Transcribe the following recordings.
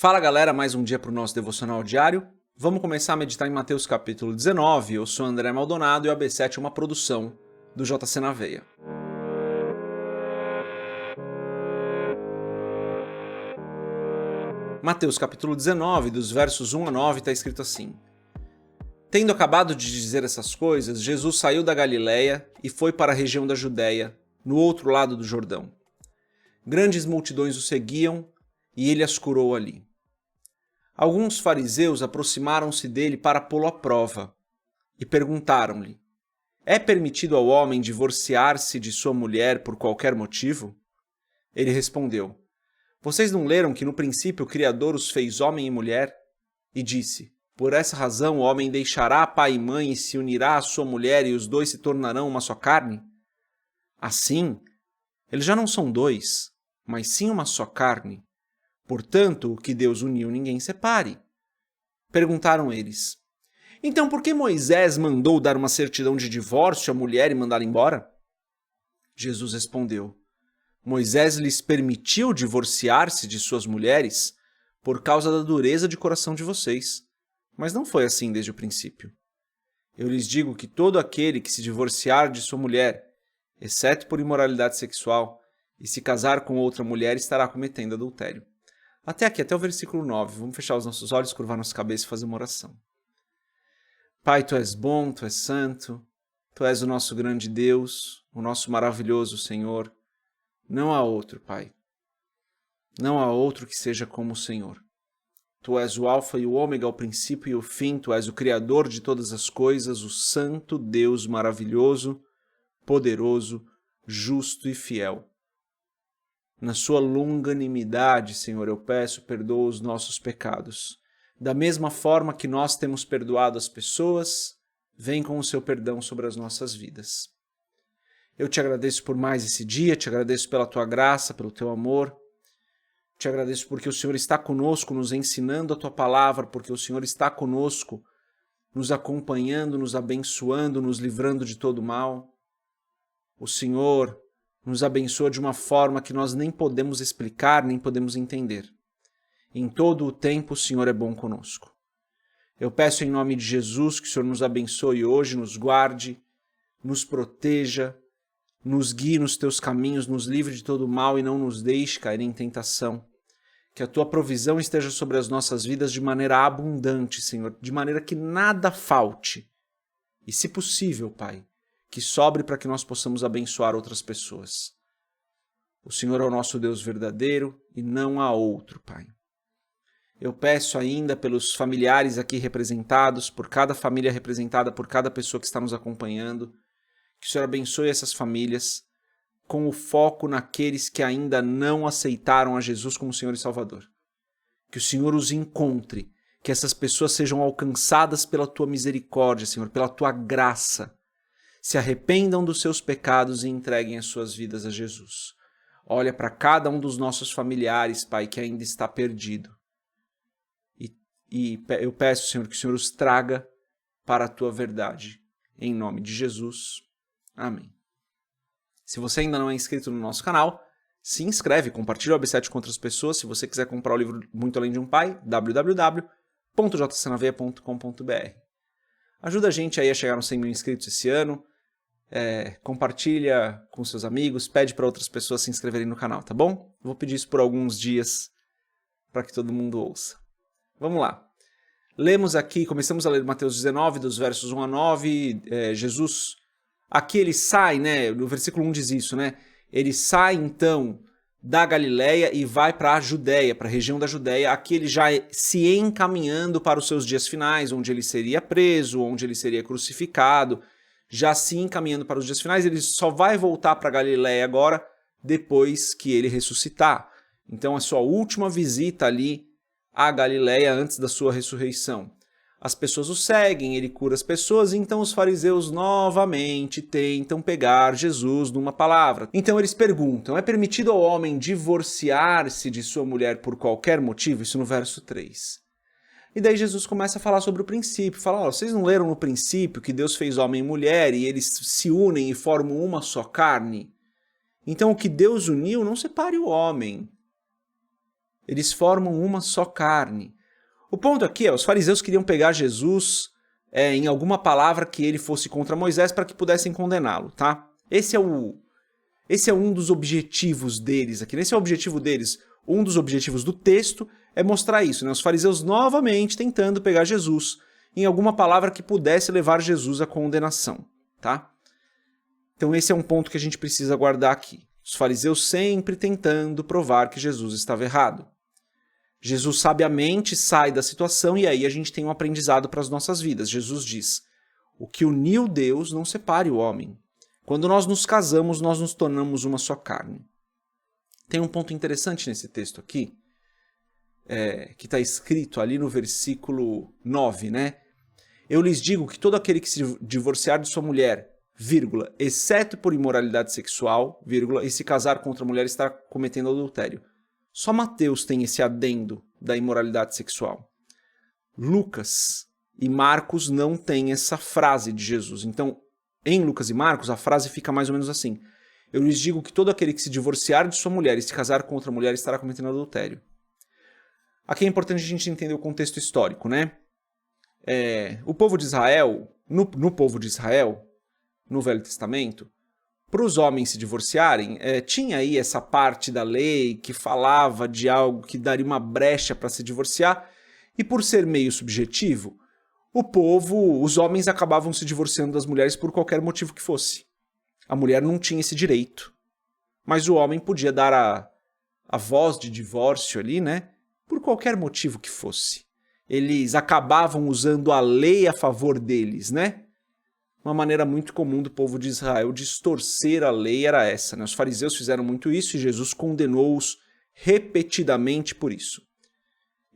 Fala galera, mais um dia para o nosso devocional diário. Vamos começar a meditar em Mateus capítulo 19. Eu sou André Maldonado e o AB7 é uma produção do JC na Veia. Mateus capítulo 19, dos versos 1 a 9, está escrito assim: Tendo acabado de dizer essas coisas, Jesus saiu da Galiléia e foi para a região da Judéia, no outro lado do Jordão. Grandes multidões o seguiam e ele as curou ali. Alguns fariseus aproximaram-se dele para pô-lo à prova e perguntaram-lhe: É permitido ao homem divorciar-se de sua mulher por qualquer motivo? Ele respondeu: Vocês não leram que no princípio o Criador os fez homem e mulher? E disse: Por essa razão o homem deixará pai e mãe e se unirá à sua mulher e os dois se tornarão uma só carne? Assim, eles já não são dois, mas sim uma só carne. Portanto, o que Deus uniu ninguém separe. Perguntaram eles: Então por que Moisés mandou dar uma certidão de divórcio à mulher e mandá-la embora? Jesus respondeu: Moisés lhes permitiu divorciar-se de suas mulheres por causa da dureza de coração de vocês. Mas não foi assim desde o princípio. Eu lhes digo que todo aquele que se divorciar de sua mulher, exceto por imoralidade sexual, e se casar com outra mulher, estará cometendo adultério. Até aqui, até o versículo 9. Vamos fechar os nossos olhos, curvar nossa cabeça e fazer uma oração. Pai, Tu és bom, Tu és santo, Tu és o nosso grande Deus, o nosso maravilhoso Senhor. Não há outro, Pai. Não há outro que seja como o Senhor. Tu és o alfa e o ômega, o princípio e o fim, Tu és o Criador de todas as coisas, o santo Deus maravilhoso, poderoso, justo e fiel. Na sua longanimidade, Senhor, eu peço, perdoa os nossos pecados. Da mesma forma que nós temos perdoado as pessoas, vem com o seu perdão sobre as nossas vidas. Eu te agradeço por mais esse dia, te agradeço pela tua graça, pelo teu amor. Te agradeço porque o Senhor está conosco, nos ensinando a tua palavra, porque o Senhor está conosco, nos acompanhando, nos abençoando, nos livrando de todo mal. O Senhor nos abençoa de uma forma que nós nem podemos explicar, nem podemos entender. Em todo o tempo o Senhor é bom conosco. Eu peço em nome de Jesus que o Senhor nos abençoe hoje, nos guarde, nos proteja, nos guie nos teus caminhos, nos livre de todo mal e não nos deixe cair em tentação. Que a tua provisão esteja sobre as nossas vidas de maneira abundante, Senhor, de maneira que nada falte. E, se possível, Pai, que sobre para que nós possamos abençoar outras pessoas. O Senhor é o nosso Deus verdadeiro e não há outro, Pai. Eu peço ainda pelos familiares aqui representados, por cada família representada, por cada pessoa que está nos acompanhando, que o Senhor abençoe essas famílias com o foco naqueles que ainda não aceitaram a Jesus como Senhor e Salvador. Que o Senhor os encontre, que essas pessoas sejam alcançadas pela tua misericórdia, Senhor, pela tua graça. Se arrependam dos seus pecados e entreguem as suas vidas a Jesus. Olha para cada um dos nossos familiares, Pai, que ainda está perdido. E eu peço, Senhor, que o Senhor os traga para a tua verdade. Em nome de Jesus. Amém. Se você ainda não é inscrito no nosso canal, se inscreve, compartilha o AB7 com outras pessoas. Se você quiser comprar o livro Muito Além de um Pai, www.jcnaveia.com.br. Ajuda a gente aí a chegar nos 100 mil inscritos esse ano. Compartilha com seus amigos, pede para outras pessoas se inscreverem no canal, tá bom? Vou pedir isso por alguns dias para que todo mundo ouça. Vamos lá. Lemos aqui, começamos a ler Mateus 19, dos versos 1 a 9. Jesus, aqui ele sai, né? No versículo 1 diz isso, né? Ele sai então da Galiléia e vai para a Judéia, para a região da Judéia. Aqui ele já se encaminhando para os seus dias finais, onde ele seria preso, onde ele seria crucificado. Já se encaminhando para os dias finais, ele só vai voltar para a Galiléia agora, depois que ele ressuscitar. Então, é sua última visita ali à Galiléia antes da sua ressurreição. As pessoas o seguem, ele cura as pessoas, então os fariseus novamente tentam pegar Jesus numa palavra. Então eles perguntam, é permitido ao homem divorciar-se de sua mulher por qualquer motivo? Isso no verso 3. E daí Jesus começa a falar sobre o princípio. Fala, vocês não leram no princípio que Deus fez homem e mulher e eles se unem e formam uma só carne? Então o que Deus uniu, não separe o homem. Eles formam uma só carne. O ponto aqui é, os fariseus queriam pegar Jesus em alguma palavra que ele fosse contra Moisés para que pudessem condená-lo, tá? Esse é um dos objetivos deles aqui. Esse é o objetivo deles. Um dos objetivos do texto é mostrar isso, né? Os fariseus novamente tentando pegar Jesus em alguma palavra que pudesse levar Jesus à condenação, tá? Então esse é um ponto que a gente precisa guardar aqui. Os fariseus sempre tentando provar que Jesus estava errado. Jesus sabiamente sai da situação e aí a gente tem um aprendizado para as nossas vidas. Jesus diz: o que uniu Deus não separe o homem. Quando nós nos casamos, nós nos tornamos uma só carne. Tem um ponto interessante nesse texto aqui, que está escrito ali no versículo 9, né? Eu lhes digo que todo aquele que se divorciar de sua mulher, vírgula, exceto por imoralidade sexual, vírgula, e se casar com outra mulher está cometendo adultério. Só Mateus tem esse adendo da imoralidade sexual. Lucas e Marcos não têm essa frase de Jesus. Então, em Lucas e Marcos, a frase fica mais ou menos assim. Eu lhes digo que todo aquele que se divorciar de sua mulher e se casar com outra mulher estará cometendo adultério. Aqui é importante a gente entender o contexto histórico, né? O povo de Israel, no povo de Israel, no Velho Testamento, para os homens se divorciarem, tinha aí essa parte da lei que falava de algo que daria uma brecha para se divorciar, e por ser meio subjetivo, os homens acabavam se divorciando das mulheres por qualquer motivo que fosse. A mulher não tinha esse direito, mas o homem podia dar a voz de divórcio ali, né, por qualquer motivo que fosse. Eles acabavam usando a lei a favor deles, né? Uma maneira muito comum do povo de Israel distorcer a lei era essa, né? Os fariseus fizeram muito isso e Jesus condenou-os repetidamente por isso.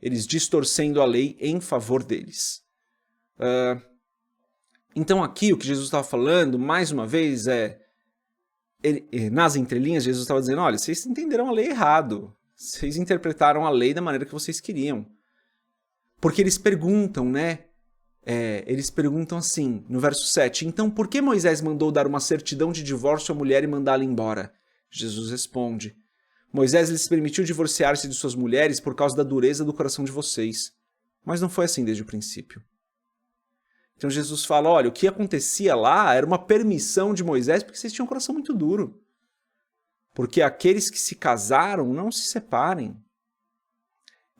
Eles distorcendo a lei em favor deles. Então aqui o que Jesus estava falando, mais uma vez, nas entrelinhas Jesus estava dizendo, olha, vocês entenderam a lei errado. Vocês interpretaram a lei da maneira que vocês queriam. Porque eles perguntam, né? Eles perguntam assim, no verso 7, então por que Moisés mandou dar uma certidão de divórcio à mulher e mandá-la embora? Jesus responde, Moisés lhes permitiu divorciar-se de suas mulheres por causa da dureza do coração de vocês. Mas não foi assim desde o princípio. Então Jesus fala, olha, o que acontecia lá era uma permissão de Moisés porque vocês tinham um coração muito duro. Porque aqueles que se casaram não se separem.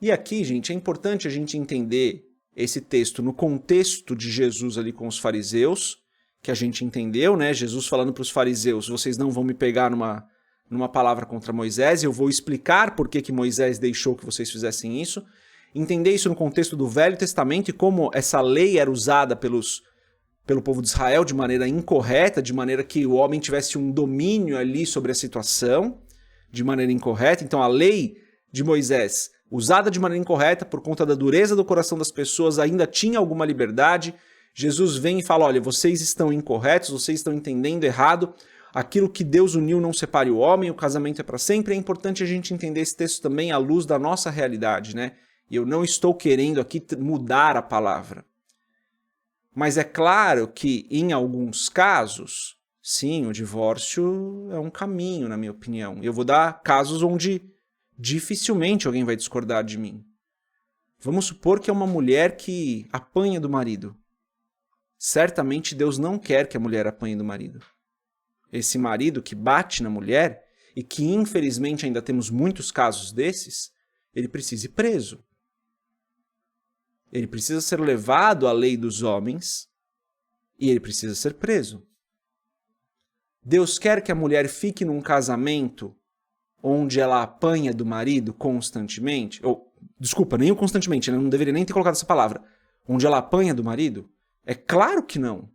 E aqui, gente, é importante a gente entender esse texto no contexto de Jesus ali com os fariseus, que a gente entendeu, né? Jesus falando para os fariseus, vocês não vão me pegar numa palavra contra Moisés, eu vou explicar por que Moisés deixou que vocês fizessem isso. Entender isso no contexto do Velho Testamento e como essa lei era usada pelo povo de Israel de maneira incorreta, de maneira que o homem tivesse um domínio ali sobre a situação, de maneira incorreta. Então a lei de Moisés, usada de maneira incorreta por conta da dureza do coração das pessoas, ainda tinha alguma liberdade. Jesus vem e fala, olha, vocês estão incorretos, vocês estão entendendo errado, aquilo que Deus uniu não separe o homem, o casamento é para sempre. É importante a gente entender esse texto também à luz da nossa realidade, né? E eu não estou querendo aqui mudar a palavra. Mas é claro que, em alguns casos, sim, o divórcio é um caminho, na minha opinião. Eu vou dar casos onde dificilmente alguém vai discordar de mim. Vamos supor que é uma mulher que apanha do marido. Certamente Deus não quer que a mulher apanhe do marido. Esse marido que bate na mulher, e que infelizmente ainda temos muitos casos desses, ele precisa ir preso. Ele precisa ser levado à lei dos homens e ele precisa ser preso. Deus quer que a mulher fique num casamento onde ela apanha do marido constantemente, desculpa, nem o constantemente, eu não deveria nem ter colocado essa palavra, onde ela apanha do marido? É claro que não.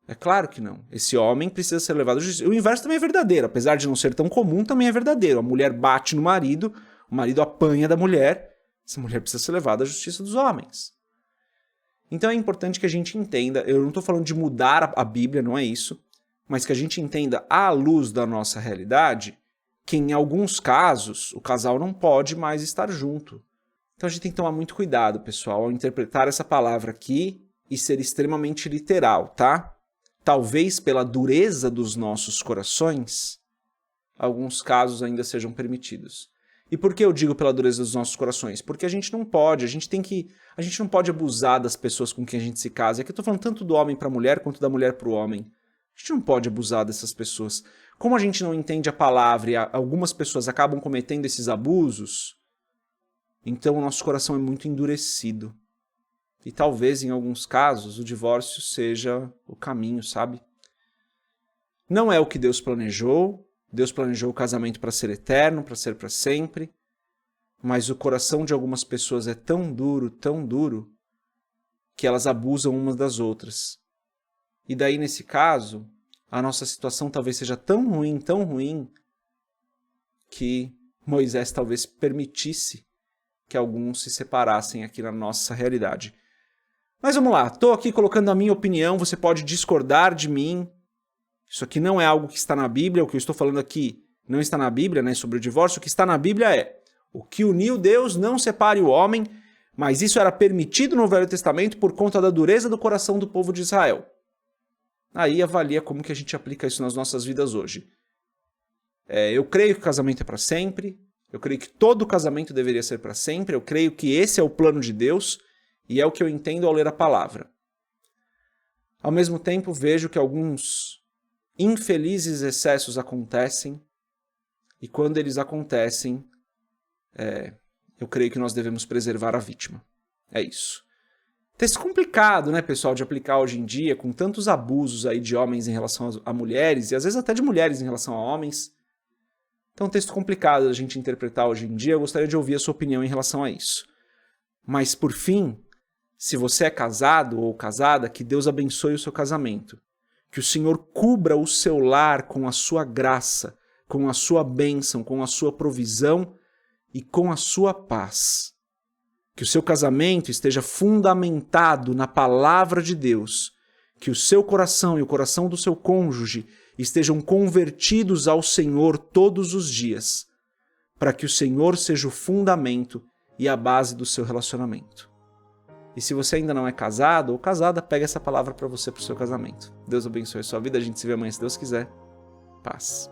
É claro que não. Esse homem precisa ser levado à justiça. O inverso também é verdadeiro, apesar de não ser tão comum, também é verdadeiro. A mulher bate no marido, o marido apanha da mulher, essa mulher precisa ser levada à justiça dos homens. Então é importante que a gente entenda, eu não estou falando de mudar a Bíblia, não é isso, mas que a gente entenda à luz da nossa realidade que em alguns casos o casal não pode mais estar junto. Então a gente tem que tomar muito cuidado, pessoal, ao interpretar essa palavra aqui e ser extremamente literal, tá? Talvez pela dureza dos nossos corações, alguns casos ainda sejam permitidos. E por que eu digo pela dureza dos nossos corações? Porque a gente não pode abusar das pessoas com quem a gente se casa. Aqui eu tô falando tanto do homem para a mulher quanto da mulher para o homem. A gente não pode abusar dessas pessoas. Como a gente não entende a palavra e algumas pessoas acabam cometendo esses abusos, então o nosso coração é muito endurecido. E talvez, em alguns casos, o divórcio seja o caminho, sabe? Não é o que Deus planejou. Deus planejou o casamento para ser eterno, para ser para sempre. Mas o coração de algumas pessoas é tão duro, que elas abusam umas das outras. E daí, nesse caso, a nossa situação talvez seja tão ruim, que Moisés talvez permitisse que alguns se separassem aqui na nossa realidade. Mas vamos lá, estou aqui colocando a minha opinião, você pode discordar de mim. Isso aqui não é algo que está na Bíblia, o que eu estou falando aqui não está na Bíblia, né, sobre o divórcio. O que está na Bíblia é: o que uniu Deus não separe o homem, mas isso era permitido no Velho Testamento por conta da dureza do coração do povo de Israel. Aí avalia como que a gente aplica isso nas nossas vidas hoje. Eu creio que o casamento é para sempre, eu creio que todo casamento deveria ser para sempre, eu creio que esse é o plano de Deus e é o que eu entendo ao ler a palavra. Ao mesmo tempo, vejo que alguns infelizes excessos acontecem, e quando eles acontecem, eu creio que nós devemos preservar a vítima. É isso. Texto complicado, né, pessoal, de aplicar hoje em dia, com tantos abusos aí de homens em relação a mulheres, e às vezes até de mulheres em relação a homens. Então, texto complicado da gente interpretar hoje em dia. Eu gostaria de ouvir a sua opinião em relação a isso. Mas, por fim, se você é casado ou casada, que Deus abençoe o seu casamento. Que o Senhor cubra o seu lar com a sua graça, com a sua bênção, com a sua provisão e com a sua paz. Que o seu casamento esteja fundamentado na palavra de Deus. Que o seu coração e o coração do seu cônjuge estejam convertidos ao Senhor todos os dias, para que o Senhor seja o fundamento e a base do seu relacionamento. E se você ainda não é casado ou casada, pega essa palavra para você, para o seu casamento. Deus abençoe a sua vida. A gente se vê amanhã, se Deus quiser. Paz.